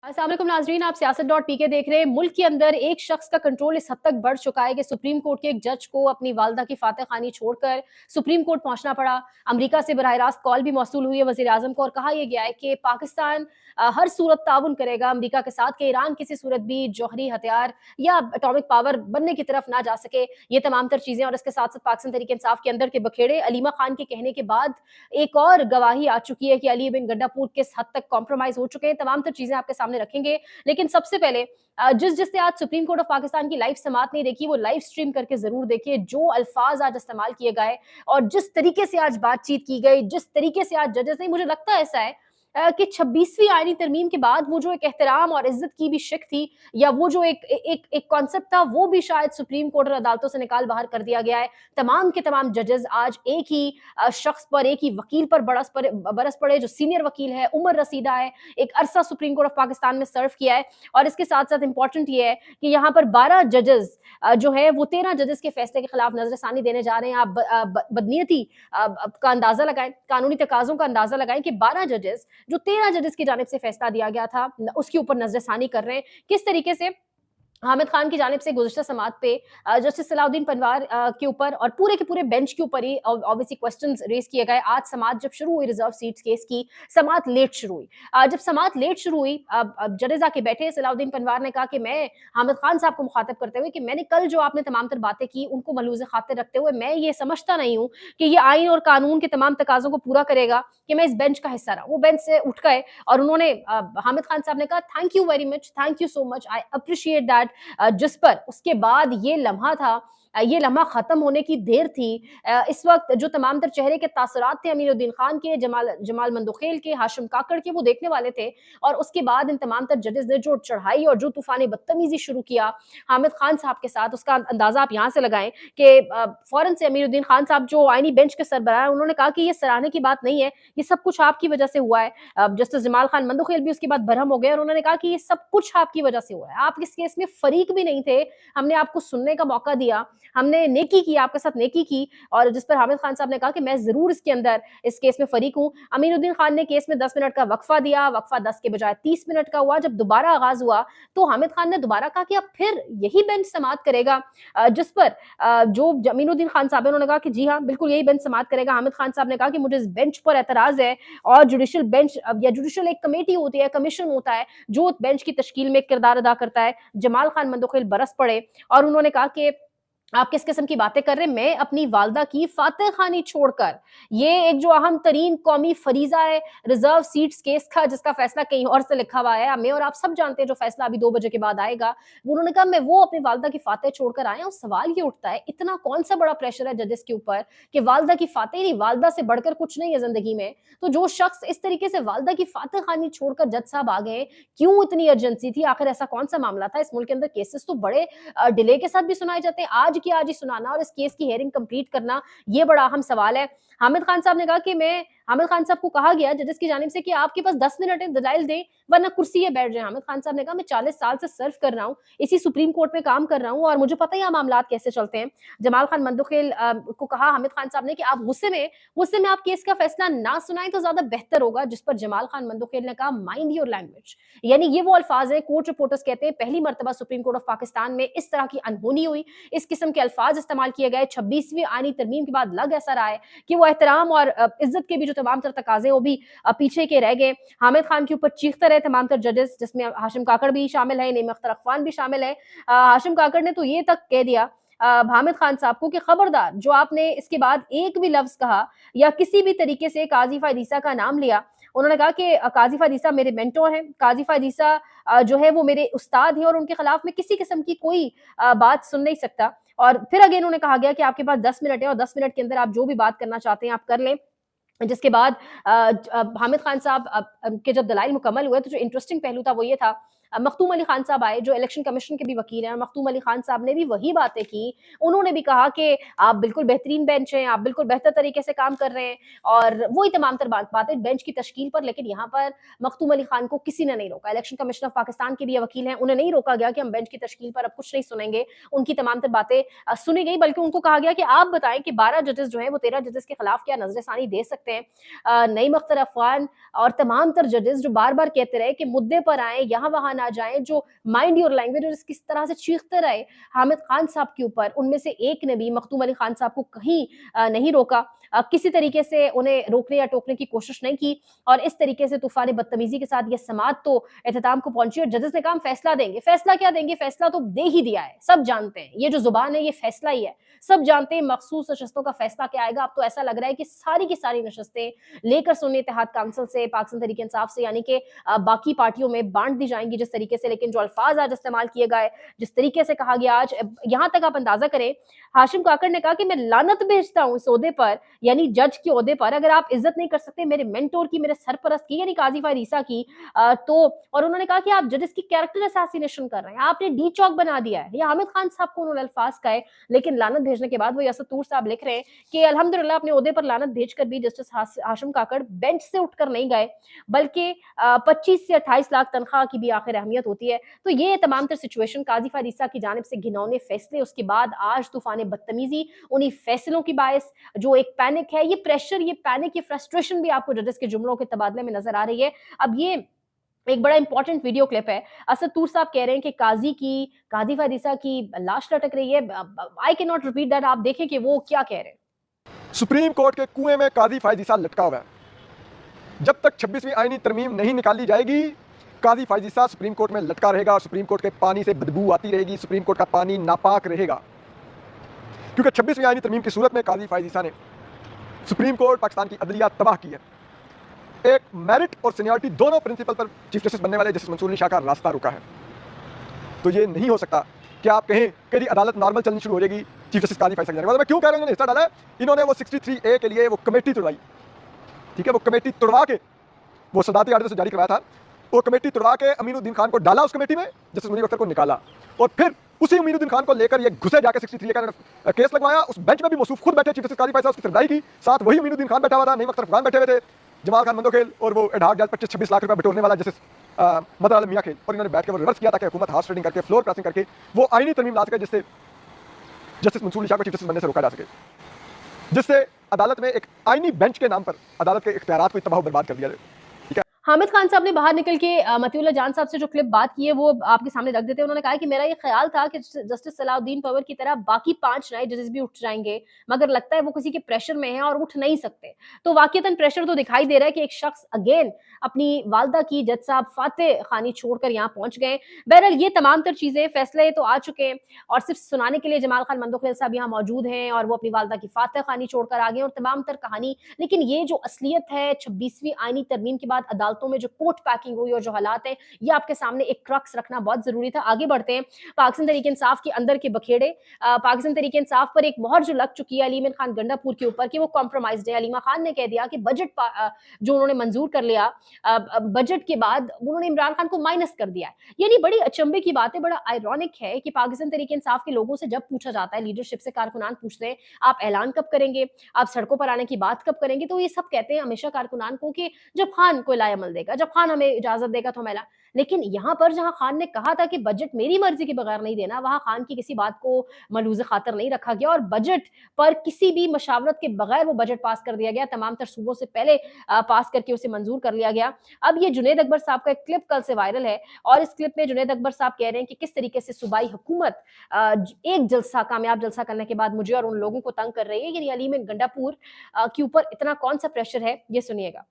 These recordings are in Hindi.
अस्सलाम वालेकुम नाज़रीन, आप सियासत.पीके देख रहे हैं। मुल्क के अंदर एक शख्स का कंट्रोल इस हद तक बढ़ चुका है कि सुप्रीम कोर्ट के एक जज को अपनी वालदा की फातह खानी छोड़कर सुप्रीम कोर्ट पहुंचना पड़ा। अमेरिका से बराह रास्त कॉल भी मौसूल हुई है वज़ीर आज़म को और कहा यह गया है कि पाकिस्तान हर सूरत ताउन करेगा अमेरिका के साथ कि ईरान किसी सूरत भी जौहरी हथियार या एटॉमिक पावर बनने की तरफ ना जा सके। ये तमाम तर चीज़ें और इसके साथ साथ पाकिस्तान तहरीक इंसाफ के अंदर के बखेड़े अलीमा खान के कहने के बाद एक और गवाही आ चुकी है कि अली बिन गड्डापुर किस हद तक कॉम्प्रोमाइज हो चुके हैं। तमाम तर चीजें आपके सामने रखेंगे, लेकिन सबसे पहले जिसने आज सुप्रीम कोर्ट ऑफ पाकिस्तान की लाइव समात नहीं देखी वो लाइव स्ट्रीम करके जरूर देखिए। जो अल्फाज आज इस्तेमाल किए गए और जिस तरीके से आज बातचीत की गई, जिस तरीके से आज जजेस ने, मुझे लगता है ऐसा है कि 26वीं आईनी तरमीम के बाद वो जो एक एहतराम और इज्जत की भी शिक थी या वो जो एक कॉन्सेप्ट था वो भी शायद सुप्रीम कोर्ट और अदालतों से निकाल बाहर कर दिया गया है। तमाम के तमाम जजेस आज एक ही शख्स पर, एक ही वकील पर बरस पड़े जो सीनियर वकील है, उमर रसीदा है, एक अरसा सुप्रीम कोर्ट ऑफ पाकिस्तान में सर्व किया है। और इसके साथ साथ इंपॉर्टेंट ये है कि यहाँ पर 12 जजेस जो है वो 13 जजेस के फैसले के खिलाफ नजरसानी देने जा रहे हैं। आप बदनीयती का अंदाजा लगाएं, कानूनी तकाजों का अंदाजा लगाएं कि 12 जजेस जो 13 जजेस की जानिब से फैसला दिया गया था उसके ऊपर नजरसानी कर रहे हैं। किस तरीके से हामिद खान की जानिब से गुज़िश्ता समात पे जस्टिस सलाउद्दीन पनवार के ऊपर और पूरे के पूरे बेंच के ऊपर ही ऑब्वियसली क्वेश्चंस रेज किए गए। आज समात जब शुरू हुई रिजर्व सीट्स केस की, समात लेट शुरू हुई। जब समात लेट शुरू हुई, जजेस आके बैठे, सलाउद्दीन पनवार ने कहा कि मैं हामिद खान साहब को मुखातब करते हुए कि मैंने कल जो आपने तमाम तर बातें की उनको मलूज़ खातिर रखते हुए मैं ये समझता नहीं हूँ कि ये आइन और कानून के तमाम तकाज़ों को पूरा करेगा कि मैं इस बेंच का हिस्सा रहा। वो बेंच से उठ गए और उन्होंने हामिद खान साहब ने कहा thank you very much, thank you so much, I appreciate that. जिस पर उसके बाद ये लम्हा था, ये लम्हा खत्म होने की देर थी। इस वक्त जो तमाम तर चेहरे के तासुरात थे अमीनुद्दीन खान के, जमाल मंदोखेल के, हाशिम काकड़ के, वो देखने वाले थे। और उसके बाद इन तमाम तर जजेस ने जो चढ़ाई और जो तूफानी बदतमीजी शुरू किया हामिद खान साहब के साथ, उसका अंदाजा आप यहाँ से लगाएं कि फौरन से अमीनुद्दीन खान साहब जो आईनी बेंच के सरबराह हैं उन्होंने कहा कि ये सराहने की बात नहीं है, ये सब कुछ आपकी वजह से हुआ है। जस्टिस जमाल खान मंदोखेल भी उसके बाद बरहम हो गए और उन्होंने कहा कि ये सब कुछ आपकी वजह से हुआ है, आप इस केस में फरीक भी नहीं थे, हमने आपको सुनने का मौका दिया, हमने नेकी की, आपके साथ नेकी की। और जिस पर हामिद खान साहब ने कहा कि मैं जरूर इसके अंदर इस केस में फरीक हूं। अमीनुद्दीन खान ने केस में 10 मिनट का वक्फा दिया, वक्फा 10 के बजाय 30 मिनट का हुआ। जब दोबारा आगाज हुआ तो हामिद खान ने दोबारा कहा कि अब फिर यही बेंच समात करेगा। जिस पर जो अमीनुद्दीन खान साहब है उन्होंने कहा कि जी हाँ बिल्कुल यही बेंच समात करेगा। हामिद खान साहब ने कहा कि मुझे इस बेंच पर एतराज है और जुडिशल बेंच या जुडिशल एक कमेटी होती है, कमीशन होता है जो बेंच की तश्कील में किरदार अदा करता है। जमाल खान मंदोखेल बरस पड़े और उन्होंने कहा कि आप किस किस्म की बातें कर रहे हैं, मैं अपनी वालदा की फातह खानी छोड़कर, ये एक जो अहम तरीन कौमी फरीजा है रिजर्व सीट्स केस का जिसका फैसला कहीं और से लिखा हुआ है, मैं और आप सब जानते हैं जो फैसला अभी 2 बजे के बाद आएगा, वो उन्होंने कहा मैं वो अपनी वालदा की फातह छोड़कर आए। और सवाल ये उठता है इतना कौन सा बड़ा प्रेशर है जजेस के ऊपर कि वालदा की फातह नहीं, वालदा से बढ़कर कुछ नहीं है जिंदगी में। तो जो शख्स इस तरीके से वालदा की फातह खानी छोड़कर जज साहब आ गए, क्यों इतनी अर्जेंसी थी, आखिर ऐसा कौन सा मामला था। इस मुल्क के अंदर केसेस तो बड़े डिले के साथ भी सुनाए जाते हैं, आज की आज ही सुनाना और इस केस की हेयरिंग कंप्लीट करना ये बड़ा अहम सवाल है। हामिद खान साहब ने कहा कि मैं, हामिद खान साहब को कहा गया जजेस की जानिब से कि आपके पास 10 मिनट है, दलाइल दें वरना कुर्सी पे बैठ जाए। हामिद खान साहब ने कहा मैं 40 साल से सर्व कर रहा हूँ, इसी सुप्रीम कोर्ट में काम कर रहा हूँ और मुझे पता है यहाँ मामला कैसे चलते हैं। जमाल खान मंदोखेल को कहा हामिद खान साहब ने कि आप गुस्से में आप केस का फैसला ना सुनाएं तो ज्यादा बेहतर होगा। जिस पर जमाल खान मंदोखेल ने कहा माइंड योर लैंग्वेज, यानी ये वो अल्फाज है कोर्ट रिपोर्टर्स कहते हैं पहली मरतबा सुप्रीम कोर्ट ऑफ पाकिस्तान में इस तरह की अनहोनी हुई, इस किस्म के अल्फाज इस्तेमाल किए गए। 26वीं आईनी तरमीम के बाद लग ऐसा रहा है कि वो एहतराम और इज्जत के भी जो तमाम तर तकाजे वो भी पीछे के रह गए। हामिद खान के ऊपर चीखते रहे तमाम तर जजेस, जिसमें हाशिम काकड़ भी शामिल है, नईम अख्तर अखवान भी शामिल है। हाशिम काकड़ ने तो ये तक कह दिया हामिद खान साहब को कि खबरदार जो आपने इसके बाद एक भी लफ्ज कहा या किसी भी तरीके से काजी फायदीसा का नाम लिया। उन्होंने कहा कि काजी फायदीसा मेरे मेंटोर हैं, काजी फायदीसा जो है वो मेरे उस्ताद हैं और उनके खिलाफ मैं किसी किस्म की कोई बात सुन नहीं सकता। और फिर अगेन उन्होंने कहा गया कि आपके पास 10 मिनट है और 10 मिनट के अंदर आप जो भी बात करना चाहते हैं आप कर लें। जिसके बाद हामिद खान साहब के जब दलाइल मुकम्मल हुए तो जो इंटरेस्टिंग पहलू था वो ये था मखदूम अली खान साहब आए जो इलेक्शन कमीशन के भी वकील हैं, और मखदूम अली खान साहब ने भी वही बातें की। उन्होंने भी कहा कि आप बिल्कुल बेहतरीन बेंच हैं, आप बिल्कुल बेहतर तरीके से काम कर रहे हैं, और वही तमाम तर बातें बेंच की तश्कील पर। लेकिन यहाँ पर मखदूम अली खान को किसी ने नहीं रोका। इलेक्शन कमीशन ऑफ पाकिस्तान के भी ये वकील हैं, उन्हें नहीं रोका गया कि हम बेंच की तश्कील पर अब कुछ नहीं सुनेंगे। उनकी तमाम तर बातें सुनी गई, बल्कि उनको कहा गया कि आप बताएं कि 12 जजेस जो हैं वो 13 जजेस के खिलाफ क्या नजरसानी दे सकते हैं। नईम अख्तर अफगान और तमाम तर जजेस जो बार बार कहते रहे कि मुद्दे पर आए, यहाँ वहां ना जाएं, जो माइंड योर लैंग्वेज और किस तरह से चीखते रहे हामिद खान साहब के ऊपर, उनमें से एक ने भी मखदूम अली खान साहब को कहीं नहीं रोका, किसी तरीके से उन्हें रोकने या टोकने की कोशिश नहीं की। और इस तरीके से तूफान बदतमीजी के साथ यह समाअत तो इख्तिताम को पहुंची, और जजेस ने कहा हम फैसला देंगे। फैसला क्या देंगे? फैसला तो दे ही दिया है, सब जानते हैं। ये जो जुबान है ये फैसला ही है, सब जानते हैं मखसूस नशस्तों का फैसला क्या आएगा। अब तो ऐसा लग रहा है कि सारी की सारी नशस्तें लेकर सुन्नी इत्तेहाद काउंसिल से, पाकिस्तान तहरीक इंसाफ से, यानी कि बाकी पार्टियों में बांट दी जाएंगी जिस तरीके से। लेकिन जो अल्फाज आज इस्तेमाल किए गए, जिस तरीके से कहा गया आज, यहां तक आप अंदाजा करें, हाशिम काकड़ ने कहा कि मैं लानत भेजता हूं इस ओहदे पर, यानी जज के ओहदे पर, अगर आप इज्जत नहीं कर सकते मेरे मेंटोर की, मेरे सरपरस्त की, यानी काजी फायद ईसा की, तो और उन्होंने कहा कि आप जजेस की कैरेक्टर असैसिनेशन कर रहे हैं, आपने डी चौक बना दिया है। ये हामिद खान साहब को उन्होंने अल्फाज कहे। लेकिन लानत भेजने के बाद वो असद तूर साहब लिख रहे हैं कि अल्हम्दुलिल्लाह अपने ओहदे पर लानत भेजकर भी जस्टिस हाशिम काकड़ बेंच से उठकर नहीं गए, बल्कि 25 से 28 लाख तनख्वाह की भी आखिर अहमियत होती है। तो ये तमाम तर सिचुएशन काजी फायद ईसा की जानिब से घिनौने फैसले, उसके बाद आज तूफान बदतमीजी, उन्हीं फैसलों की बायस जो एक पैनिक है, ये प्रेशर, ये पैनिक, ये फ्रस्ट्रेशन भी आपको जजेस के जुमलों के तबादले में नजर आ रही है। अब ये एक बड़ा इंपॉर्टेंट वीडियो क्लिप है। असद तूर साहब कह रहे हैं कि काजी फायद ईसा की लाश लटक रही है। I can not repeat that, आप देखें कि वो क्या कह रहे हैं। सुप्रीम कोर्ट के कुएं में काजी फायद ईसा लटका हुआ है। जब तक 26वीं आईनी तरमीम नहीं निकाली जाएगी, काजी फायद ईसा सुप्रीम कोर्ट में लटका रहेगा। सुप्रीम कोर्ट के पानी से बदबू आती रहेगी, सुप्रीम कोर्ट का पानी नापाक रहेगा। क्योंकि 26वीं आईनी तरमीम की सूरत में काजी फायद ईसा ने सुप्रीम कोर्ट, पाकिस्तान की अदलिया तबाह की है। एक मेरिट और सीनियरिटी दोनों प्रिंसिपल पर चीफ जस्टिस बनने वाले जस्टिस मंसूर अली शाह का रास्ता रुका है। तो ये नहीं हो सकता कि आप कहें कि अदालत नॉर्मल चलनी शुरू हो जाएगी चीफ जस्टिस काजी फायद ईसा के जाने के बाद। मैं क्यों कह रहा हूं, इन्होंने हिस्सा डाला है, इन्होंने वो 63A के लिए वो कमेटी तोड़वाई, ठीक है, वो कमेटी तोड़वा के वो सदाती आर्डर से जारी करवाया था, वो कमेटी तोड़वा के अमीनुद्दीन खान को डाला उस कमेटी में, जस्टिस मुनीर अख्तर को निकाला, और फिर उसी अमीनुद्दीन खान को लेकर ये घुसे जाकर 63A का केस लगवाया। उस बेंच में भी मौसूफ खुद बैठे चीफ जस्टिस काजी फायद ईसा, उसकी सरदाई की, साथ वही अमीनुद्दीन खान बैठा हुआ था, नईम अख्तर अफगान बैठे हुए थे, जमाल खान मंदोखेल और वो एडहाक जज 25-26 लाख रुपए बटोरने वाला जस्टिस मदर आलम मियां खेल, और इन्होंने बैठ के वो रिवर्स किया था कि हुकूमत हार्स ट्रेडिंग करके, फ्लोर क्रॉसिंग करके वो आईनी तरमीम ला सके जिससे जस्टिस मंसूर अली शाह को चीफ जस्टिस बनने से रोका जा सके, जिससे अदालत में एक आईनी बेंच के नाम पर अदालत के इख्तियारात को तबाह बर्बाद कर दिया जाए। हामिद खान साहब ने बाहर निकल के मतीउल्लाह जान साहब से जो क्लिप बात की है वो आपके सामने रख देते हैं। उन्होंने कहा कि मेरा ये ख्याल था कि जस्टिस सलाउद्दीन पवर की तरह बाकी 5 नए जजेस भी उठ जाएंगे, मगर लगता है वो किसी के प्रेशर में है और उठ नहीं सकते। तो वाकईतन प्रेशर तो दिखाई दे रहा है कि एक शख्स अगेन अपनी वालदा की जज साहब फातेह खानी छोड़कर यहाँ पहुंच गए। बहरहाल ये तमाम तर चीजें, फैसले तो आ चुके हैं, और सिर्फ सुनाने के लिए जमाल खान मंदोखेल साहब यहाँ मौजूद हैं और वो अपनी वालदा की फातेह खानी छोड़कर आ गए, और तमाम तर कहानी। लेकिन ये जो असलियत है 26वीं आईनी तरमीम के बाद अदालतों में जो कोर्ट पैकिंग हुई और जो हालात है, ये आपके सामने एक क्रक्स रखना बहुत जरूरी था। आगे बढ़ते हैं। पाकिस्तान तहरीक इंसाफ के अंदर के बखेड़े, पाकिस्तान तहरीक इंसाफ पर एक मोहर जो लग चुकी है अलीम खान गंडापुर के ऊपर कि वो कॉम्प्रोमाइज्ड है। अलीमा खान ने कह दिया कि बजट जो उन्होंने मंजूर कर लिया, बजट के बाद उन्होंने इमरान खान को माइनस कर दिया। यानी बड़ी अचंभे की बात है, बड़ा आयरॉनिक है कि पाकिस्तान तहरीक इंसाफ के लोगों से जब पूछा जाता है, लीडरशिप से कारकुनान पूछते हैं आप ऐलान कब करेंगे, आप सड़कों पर आने की बात कब करेंगे, तो ये सब कहते हैं हमेशा कारकुनान को कि जब खान कोई लाएमल देगा, जब खान हमें इजाजत देगा तो हम ऐलान। लेकिन यहाँ पर जहां खान ने कहा था कि बजट मेरी मर्जी के बगैर नहीं देना, वहां खान की किसी बात को मलूज़े खातर नहीं रखा गया और बजट पर किसी भी मशावरत के बगैर वो बजट पास कर दिया गया। तमाम तर सूबों से पहले पास करके उसे मंजूर कर लिया गया। अब ये जुनैद अकबर साहब का एक क्लिप कल से वायरल है और इस क्लिप में जुनैद अकबर साहब कह रहे हैं कि किस तरीके से सूबाई हुकूमत एक जलसा, कामयाब जलसा करने के बाद मुझे और उन लोगों को तंग कर रही है। यानी अलीम गंडापुर के ऊपर इतना कौन सा प्रेशर है, ये सुनिएगा।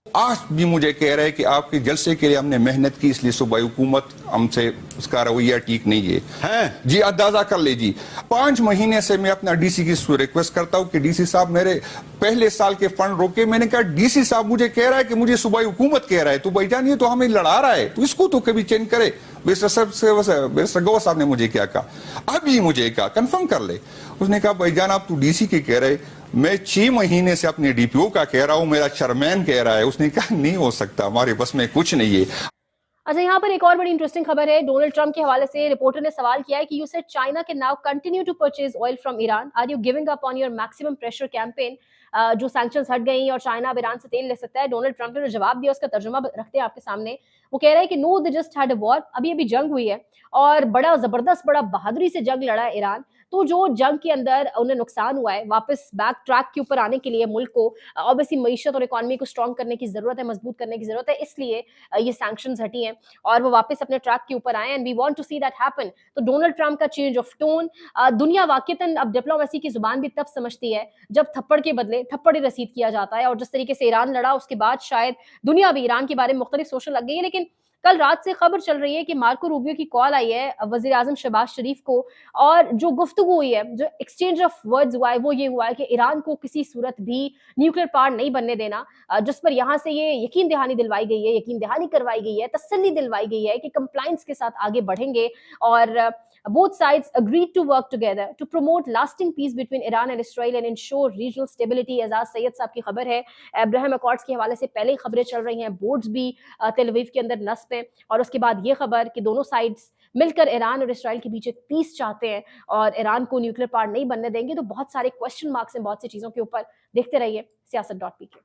आज भी मुझे कह रहे हैं कि आपके जलसे के लिए हमने मेहनत की, इसलिए सूबाई हुकूमत हमसे उसका रवैया ठीक नहीं है जी। अंदाजा कर लीजिए, 5 महीने से मैं अपना डीसी की रिक्वेस्ट करता हूं कि डीसी साहब मेरे पहले साल के फंड रोके। मैंने कहा डीसी साहब मुझे कह रहा है कि मुझे सूबाई हुकूमत कह रहा है, तो भाईजान ये तो हमें लड़ा रहा है, तो इसको तो कभी चेंज करे। मिस्टर गौर साहब ने मुझे क्या कहा, अभी मुझे कहा कंफर्म कर ले। उसने कहा भाईजान आप तो डीसी के कह रहे, मैं 6 महीने से अपने डीपीओ का कह रहा हूं, मेरा चेयरमैन कह रहा है। उसने कहा नहीं हो सकता, हमारे बस में कुछ नहीं है। अच्छा, यहाँ पर एक और बड़ी इंटरेस्टिंग खबर है। डोनाल्ड ट्रंप के हवाले से रिपोर्टर ने सवाल किया है कि you said China can now continue to purchase oil from Iran, are you giving up on your maximum pressure campaign? जो सैंक्शंस हट गई और चाइना अब ईरान से तेल ले सकता है। डोनाल्ड ट्रंप ने जो जवाब दिया उसका तर्जुमा रखते हैं आपके सामने। वो कह रहे हैं कि no, they just had a war, अभी अभी जंग हुई है और बड़ा जबरदस्त, बड़ा बहादुरी से जंग लड़ा है ईरान। तो जो जंग के अंदर उन्हें नुकसान हुआ है, वापस बैक ट्रैक के ऊपर आने के लिए मुल्क को ऑब्वियसली मईशत और इकोनॉमी को स्ट्रॉन्ग करने की जरूरत है, मजबूत करने की जरूरत है, इसलिए ये सैंक्शंस हटी हैं और वो वापस अपने ट्रैक के ऊपर आए, and we want to see that happen. तो डोनाल्ड ट्रंप का चेंज ऑफ टोन, दुनिया वाकईतन अब डिप्लोमेसी की जुबान भी तब समझती है जब थप्पड़ के बदले थप्पड़ ही रसीद किया जाता है। और जिस तरीके से ईरान लड़ा उसके बाद शायद दुनिया भी ईरान के बारे में मुख्तलिफ सोचने लग गई है। लेकिन कल रात से खबर चल रही है कि मार्को रूबियो की कॉल आई है वजीर आजम शहबाज शरीफ को, और जो गुफ्तगू हुई है, जो एक्सचेंज ऑफ वर्ड्स हुआ है, वो ये हुआ है कि ईरान को किसी सूरत भी न्यूक्लियर पावर नहीं बनने देना, जिस पर यहाँ से ये यकीन दहानी दिलवाई गई है, यकीन दहानी करवाई गई है, तसल्ली दिलवाई गई है कि कंप्लायंस के साथ आगे बढ़ेंगे। और both sides agreed to work together to promote lasting peace between Iran and Israel and ensure regional stability। Ejaz Syed साहब की खबर है। अब्राहम अकॉर्ड्स के हवाले से पहले ही खबरें चल रही हैं, बोर्ड्स भी तेल अवीव के अंदर नस्ब हैं, और उसके बाद ये खबर कि दोनों साइड्स मिलकर ईरान और इसराइल के बीच एक पीस चाहते हैं और ईरान को न्यूक्लियर पावर नहीं बनने देंगे। तो बहुत सारे क्वेश्चन मार्क्स हैं बहुत सी चीजों के ऊपर। देखते रहिए सियासत.pk।